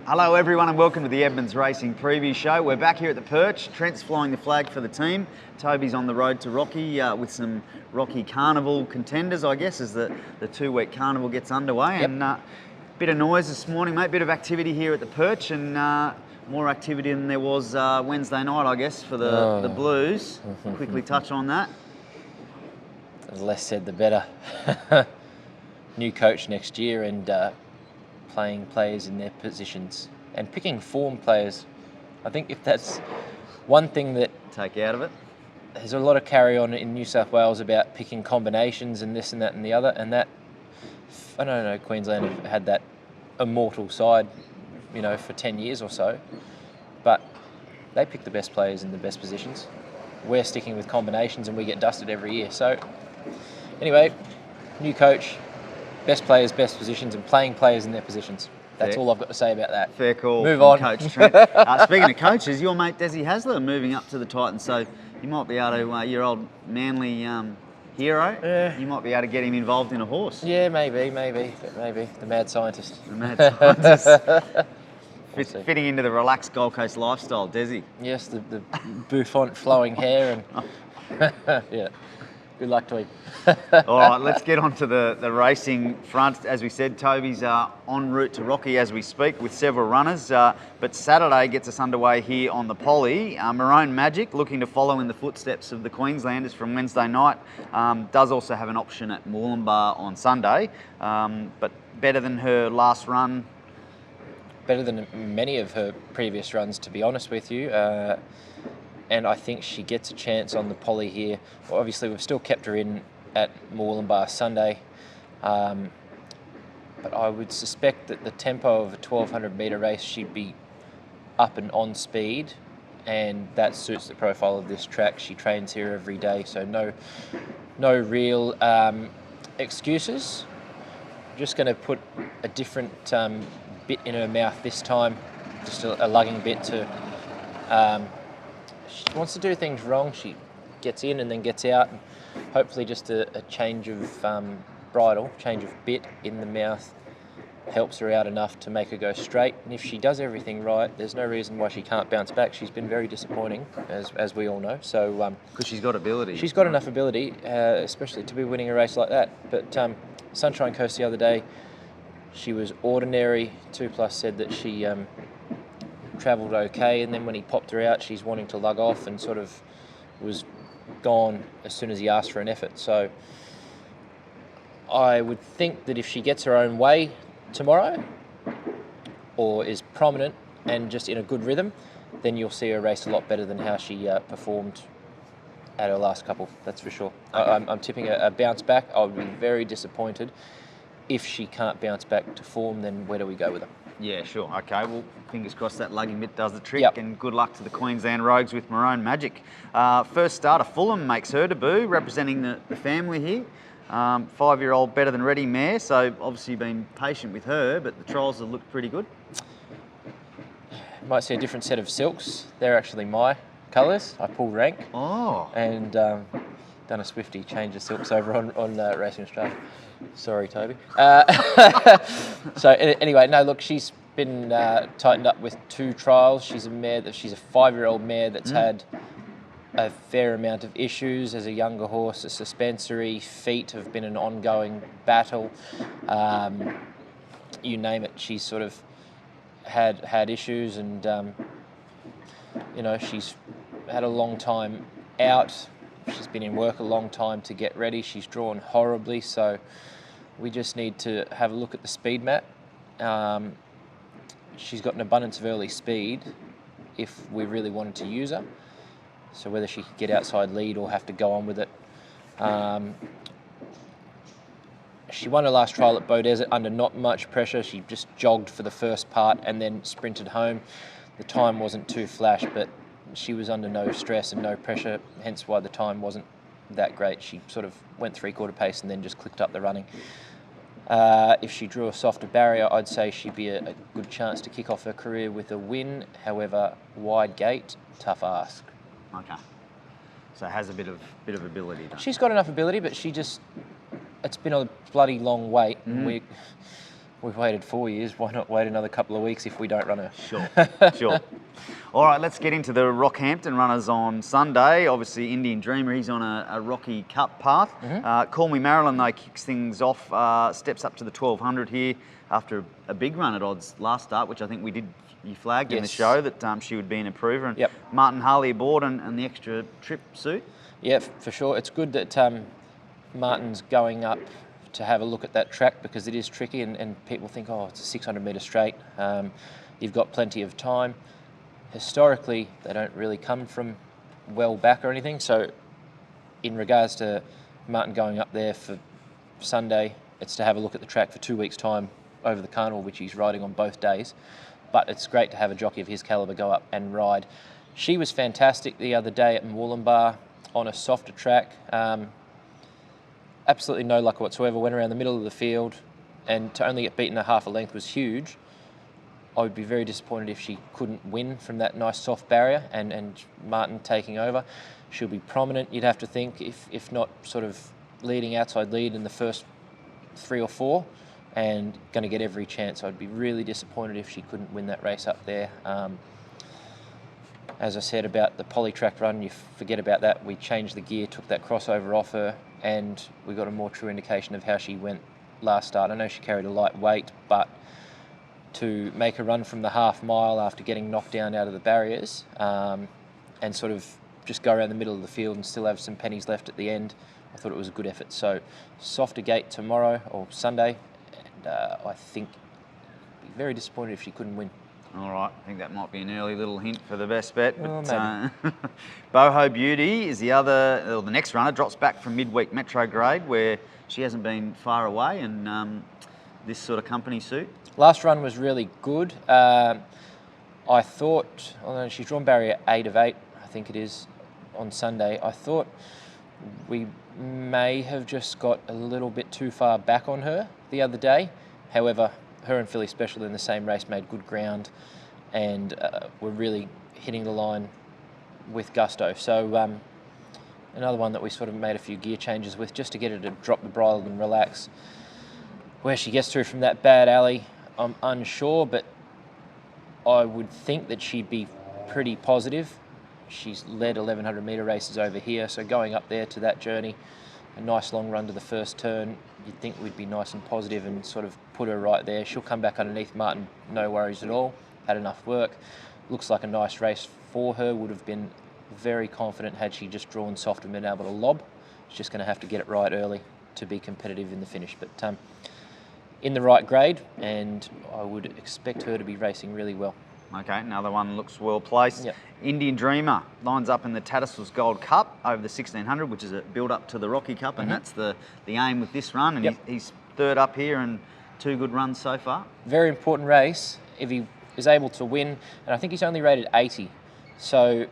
Hello everyone and welcome to the Edmonds Racing Preview Show. We're back here at the Perch. Trent's flying the flag for the team. Toby's on the road to Rocky with some Rocky Carnival contenders, I guess, as the 2-week carnival gets underway. Yep. And bit of noise this morning, mate, bit of activity here at the Perch, and more activity than there was Wednesday night, I guess, for the Blues. Quickly touch on that. The less said, the better. New coach next year and playing players in their positions and picking form players. I think if that's one thing that Take out of it. there's a lot of carry on in New South Wales about picking combinations and this and that and the other, and that, I don't know, Queensland have had that immortal side, you know, for 10 years or so, but they pick the best players in the best positions. We're sticking with combinations and we get dusted every year. So anyway, new coach, best players, best positions, and playing players in their positions. That's all I've got to say about that. Fair call. Move on. Coach Trent. Speaking of coaches, your mate Desi Hasler moving up to the Titans, so you might be able to, your old Manly hero, you might be able to get him involved in a horse. Yeah, maybe. The mad scientist. The mad scientist. Fitting into the relaxed Gold Coast lifestyle, Desi. Yes, the bouffant flowing hair and yeah. Good luck to him. All right, let's get on to the racing front. As we said, Toby's en route to Rocky as we speak with several runners. But Saturday gets us underway here on the Poly. Maroon Magic, looking to follow in the footsteps of the Queenslanders from Wednesday night, does also have an option at Moolumbar on Sunday. But better than her last run. Better than many of her previous runs, to be honest with you. And I think she gets a chance on the Poly here. Well, obviously, we've still kept her in at Moolumbar Sunday. But I would suspect that the tempo of a 1,200 metre race, she'd be up and on speed. And that suits the profile of this track. She trains here every day, so no real excuses. Just going to put a different bit in her mouth this time. Just a lugging bit to... she wants to do things wrong. She gets in and then gets out, and hopefully just a change of bridle, change of bit in the mouth helps her out enough to make her go straight. And if she does everything right, there's no reason why she can't bounce back. She's been very disappointing, as we all know. So because she's got ability. She's got enough ability, especially to be winning a race like that. But Sunshine Coast the other day, she was ordinary. 2+ said that she travelled okay, and then when he popped her out, she's wanting to lug off and sort of was gone as soon as he asked for an effort. So I would think that if she gets her own way tomorrow, or is prominent and just in a good rhythm, then you'll see her race a lot better than how she performed at her last couple, that's for sure. I'm tipping a bounce back. I would be very disappointed if she can't bounce back to form. Then where do we go with her? Yeah, sure. Okay, well, fingers crossed that lugging bit does the trick. Yep. And good luck to the Queensland Rogues with Maroon Magic. First starter, Fulham, makes her debut, representing the family here. 5-year-old better than ready mare, so obviously been patient with her, but the trials have looked pretty good. Might see a different set of silks. They're actually my colours. I pull rank. Oh. And done a Swifty, change the silks over on Racing Australia. Sorry, Toby. So anyway, no, look, she's been tightened up with 2 trials. She's a 5-year-old mare that's had a fair amount of issues as a younger horse. A suspensory, feet have been an ongoing battle. You name it, she's sort of had issues, and she's had a long time out. She's been in work a long time to get ready. She's drawn horribly, so we just need to have a look at the speed map. She's got an abundance of early speed if we really wanted to use her. So whether she could get outside lead or have to go on with it. She won her last trial at Beaudesert under not much pressure. She just jogged for the first part and then sprinted home. The time wasn't too flash, but she was under no stress and no pressure, hence why the time wasn't that great. She sort of went 3/4 pace and then just clicked up the running. If she drew a softer barrier, I'd say she'd be a good chance to kick off her career with a win. However, wide gate, tough ask. Okay. So has a bit of ability, though. She's got enough ability, but it's been a bloody long wait. And we've waited 4 years. Why not wait another couple of weeks if we don't run her? Sure, sure. All right, let's get into the Rockhampton runners on Sunday. Obviously, Indian Dreamer, he's on a Rocky Cup path. Call Me Marilyn, though, kicks things off, steps up to the 1200 here after a big run at odds last start, which I think you flagged in the show that she would be an improver. And yep. Martin Harley aboard and the extra trip suit. Yeah, for sure. It's good that Martin's going up to have a look at that track because it is tricky and people think, oh, it's a 600 metre straight. You've got plenty of time. Historically, they don't really come from well back or anything. So in regards to Martin going up there for Sunday, it's to have a look at the track for 2 weeks' time over the carnival, which he's riding on both days. But it's great to have a jockey of his calibre go up and ride. She was fantastic the other day at Moolumbar on a softer track. Absolutely no luck whatsoever. Went around the middle of the field, and to only get beaten a half a length was huge. I would be very disappointed if she couldn't win from that nice soft barrier and Martin taking over. She'll be prominent, you'd have to think, if not sort of leading outside lead in the first 3 or 4, and going to get every chance. I'd be really disappointed if she couldn't win that race up there. As I said about the polytrack run, you forget about that. We changed the gear, took that crossover off her, and we got a more true indication of how she went last start. I know she carried a light weight, but to make a run from the half mile after getting knocked down out of the barriers and sort of just go around the middle of the field and still have some pennies left at the end, I thought it was a good effort. So softer gate tomorrow or Sunday, and I think I'd be very disappointed if she couldn't win. All right, I think that might be an early little hint for the best bet. Well, but Boho Beauty is the next runner, drops back from midweek Metro grade where she hasn't been far away, and this sort of company suit. Last run was really good. I thought, although she's drawn barrier 8 of 8, I think it is, on Sunday, I thought we may have just got a little bit too far back on her the other day. However, her and Philly Special in the same race made good ground and were really hitting the line with gusto. So another one that we sort of made a few gear changes with just to get her to drop the bridle and relax. Where she gets through from that bad alley, I'm unsure, but I would think that she'd be pretty positive. She's led 1100 metre races over here, so going up there to that journey, a nice long run to the first turn, you'd think we'd be nice and positive and sort of put her right there. She'll come back underneath Martin, no worries at all, had enough work. Looks like a nice race for her, would have been very confident had she just drawn soft and been able to lob. She's just going to have to get it right early to be competitive in the finish. But in the right grade, and I would expect her to be racing really well. Okay, another one looks well placed. Yep. Indian Dreamer lines up in the Tattersalls Gold Cup over the 1600, which is a build up to the Rocky Cup, and that's the aim with this run. And he's third up here and 2 good runs so far. Very important race if he is able to win, and I think he's only rated 80. So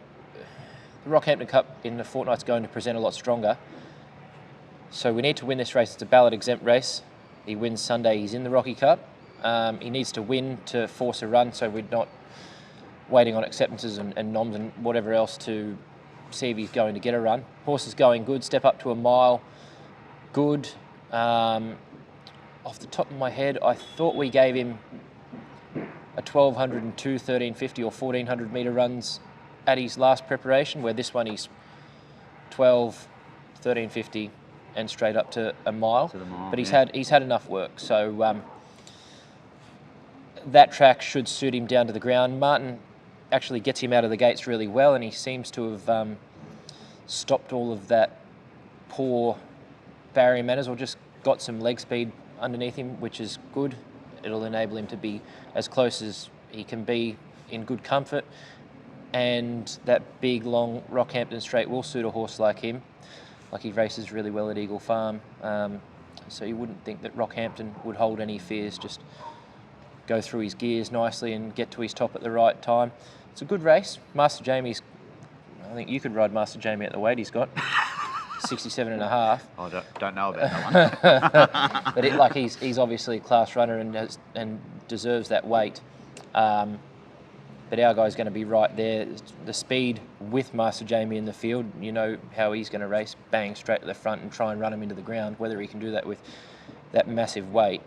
the Rockhampton Cup in a fortnight's going to present a lot stronger. So we need to win this race. It's a ballot exempt race. He wins Sunday, he's in the Rocky Cup. He needs to win to force a run, so we're not waiting on acceptances and noms and whatever else to see if he's going to get a run. Horse is going good, step up to a mile, good. Off the top of my head, I thought we gave him a 1202, 1350 or 1400 metre runs at his last preparation, where this one he's 12, 1350 and straight up to a mile. But he's had enough work, so that track should suit him down to the ground. Martin actually gets him out of the gates really well, and he seems to have stopped all of that poor barrier manners, or just got some leg speed underneath him, which is good. It'll enable him to be as close as he can be in good comfort, and that big long Rockhampton straight will suit a horse like him. Like, he races really well at Eagle Farm, so you wouldn't think that Rockhampton would hold any fears. Just go through his gears nicely and get to his top at the right time. It's a good race. Master Jamie's, I think you could ride Master Jamie at the weight he's got, 67.5. I don't know about that one. But he's obviously a class runner and deserves that weight. But our guy's going to be right there. The speed with Master Jamie in the field, you know how he's going to race, bang straight to the front and try and run him into the ground. Whether he can do that with that massive weight,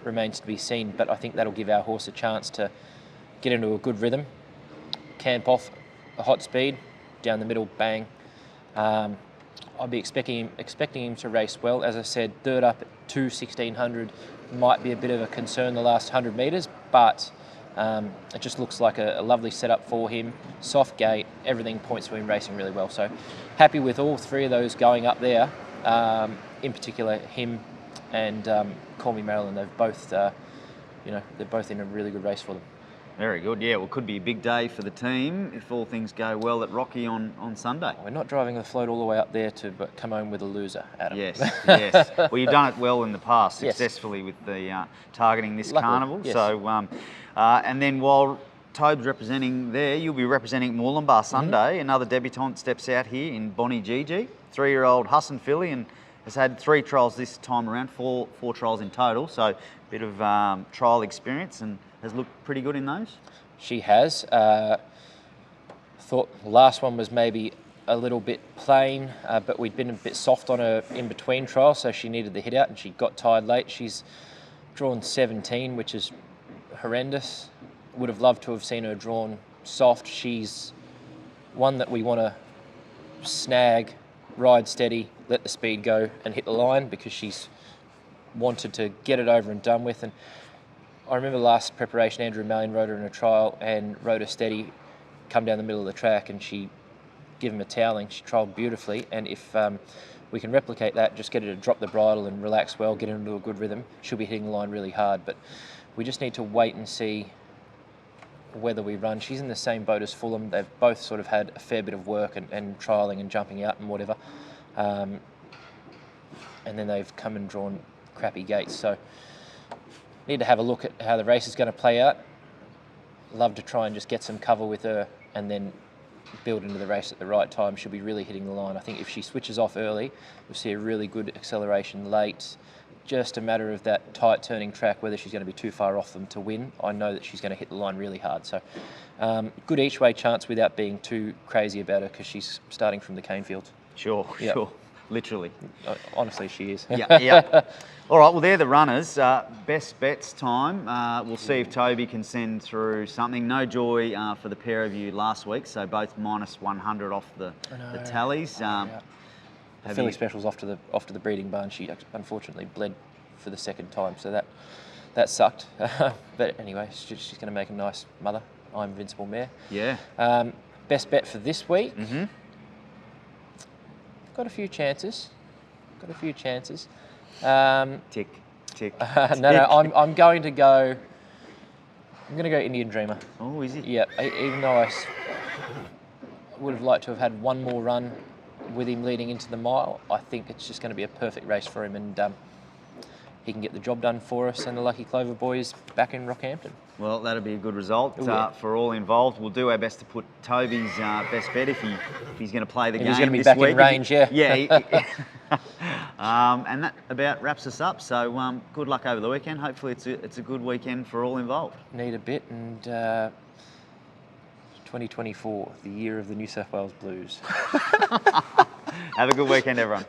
remains to be seen, but I think that'll give our horse a chance to get into a good rhythm, camp off a hot speed, down the middle, bang. I'll be expecting him to race well. As I said, third up at 2:1600 might be a bit of a concern the last 100 metres, but it just looks like a lovely setup for him. Soft gate, everything points to him racing really well. So happy with all three of those going up there. In particular, him and Call Me Marilyn. They've both, they're both in a really good race for them. Very good. Yeah, well, it could be a big day for the team if all things go well at Rocky on Sunday. We're not driving the float all the way up there to come home with a loser, Adam. Yes, yes. Well, you've done it well in the past, Yes. successfully with the targeting this Luckily, carnival. yes. So, and then while Tobe's representing there, you'll be representing Moolumbar Sunday. Another debutante steps out here in Bonnie Gigi, 3-year-old Hassan filly, and has had 3 trials this time around, four trials in total. So a bit of trial experience and has looked pretty good in those. She has. Thought the last one was maybe a little bit plain, but we'd been a bit soft on her in between trials, so she needed the hit out and she got tired late. She's drawn 17, which is horrendous. Would have loved to have seen her drawn soft. She's one that we want to snag, ride steady, let the speed go and hit the line, because she's wanted to get it over and done with. And I remember last preparation, Andrew Mallion rode her in a trial and rode her steady, come down the middle of the track, and she gave him a toweling. She trialled beautifully, and if we can replicate that, just get her to drop the bridle and relax well, get into a good rhythm, she'll be hitting the line really hard. But we just need to wait and see whether we run. She's in the same boat as Fulham. They've both sort of had a fair bit of work and trialling and jumping out and whatever. And then they've come and drawn crappy gates. So need to have a look at how the race is going to play out. Love to try and just get some cover with her and then build into the race at the right time. She'll be really hitting the line. I think if she switches off early, we'll see a really good acceleration late. Just a matter of that tight turning track, whether she's going to be too far off them to win. I know that she's going to hit the line really hard. So good each way chance without being too crazy about her, because she's starting from the cane field. Sure, Yep. sure. Literally. Honestly, she is. Yeah. All right, well, they're the runners. Best bets time. We'll see if Toby can send through something. No joy for the pair of you last week, so both -100 off the tallies. The filly special's off to the breeding barn. She unfortunately bled for the second time, so that sucked. But anyway, she's going to make a nice mother. I'm Invincible mare. Yeah. Best bet for this week. Mm-hmm. Got a few chances. Tick, tick. No, I'm going to go. I'm going to go Indian Dreamer. Oh, is it? Yeah, even though I would have liked to have had one more run with him leading into the mile, I think it's just going to be a perfect race for him, and he can get the job done for us and the Lucky Clover boys back in Rockhampton. Well, that'll be a good result Yeah. for all involved. We'll do our best to put Toby's best bet if he's going to play the game. He's going to be this back week. in range, yeah. Yeah. And that about wraps us up. So good luck over the weekend. Hopefully it's a good weekend for all involved. Need a bit, and 2024, the year of the New South Wales Blues. Have a good weekend, everyone.